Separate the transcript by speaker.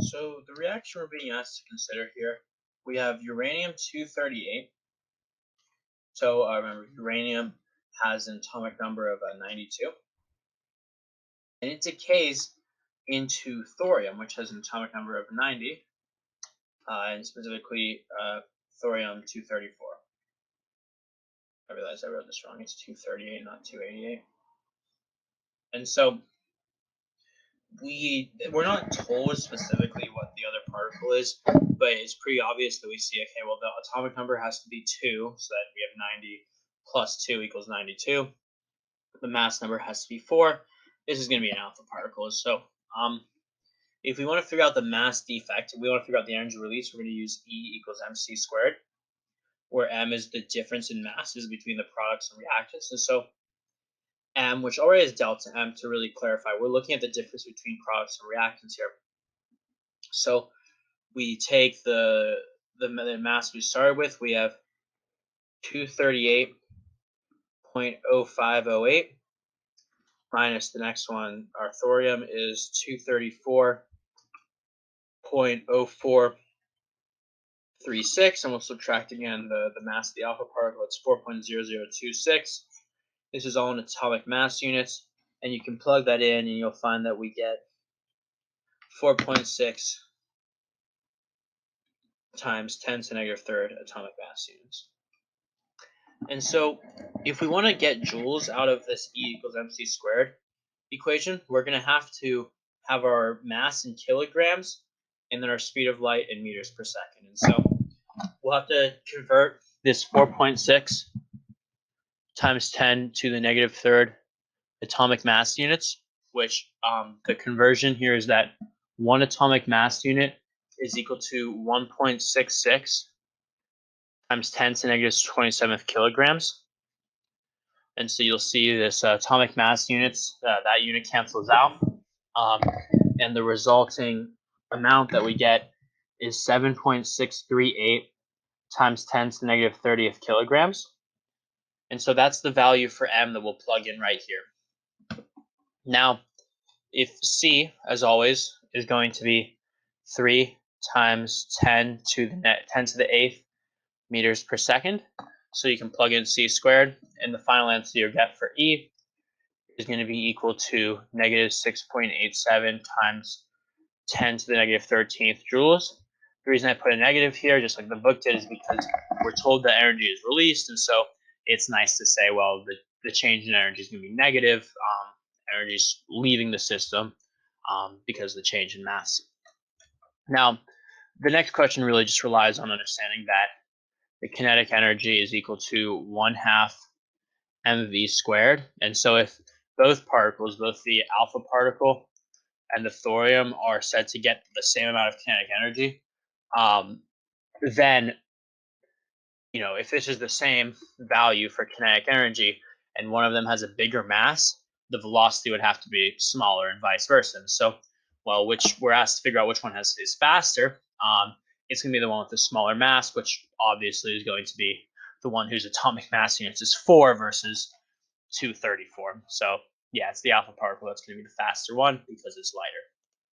Speaker 1: So the reaction we're being asked to consider here, we have uranium-238. So remember, uranium has an atomic number of 92, and it decays into thorium, which has an atomic number of 90, and specifically thorium-234. I realized I wrote this wrong. It's 238, not 288. And so we're not told specifically what the other particle is, but it's pretty obvious that we see, okay, well, the atomic number has to be 2, so that we have 90 plus 2 equals 92. The mass number has to be 4. This is going to be an alpha particle. So if we want to figure out the mass defect, if we want to figure out the energy release, we're going to use E equals mc squared, where m is the difference in masses between the products and reactants. And so m, which already is delta m, to really clarify, we're looking at the difference between products and reactants here. So we take the mass we started with. We have 238.0508 minus the next one. Our thorium is 234.0436, and we'll subtract again the mass of the alpha particle. It's 4.0026. This is all in atomic mass units, and you can plug that in, and you'll find that we get 4.6 times 10 to the negative third atomic mass units. And so if we want to get joules out of this E equals mc squared equation, we're going to have our mass in kilograms and then our speed of light in meters per second. And so we'll have to convert this 4.6 times 10 to the negative third atomic mass units, which the conversion here is that one atomic mass unit is equal to 1.66 times 10 to the negative 27th kilograms. And so you'll see this atomic mass units, that unit cancels out. And the resulting amount that we get is 7.638 times 10 to the negative 30th kilograms. And so that's the value for m that we'll plug in right here. Now, if C, as always, is going to be 3 times 10 to the 8th meters per second, so you can plug in C squared, and the final answer you get for E is going to be equal to negative 6.87 times 10 to the negative 13th joules. The reason I put a negative here, just like the book did, is because we're told that energy is released, and so it's nice to say, well, the change in energy is going to be negative. Energy is leaving the system because of the change in mass. Now, the next question really just relies on understanding that the kinetic energy is equal to 1/2 mv squared. And so if both particles, both the alpha particle and the thorium, are said to get the same amount of kinetic energy, then, if this is the same value for kinetic energy and one of them has a bigger mass, the velocity would have to be smaller and vice versa. And so, which we're asked to figure out which one is faster. It's going to be the one with the smaller mass, which obviously is going to be the one whose atomic mass units is 4 versus 234. So yeah, it's the alpha particle that's going to be the faster one because it's lighter.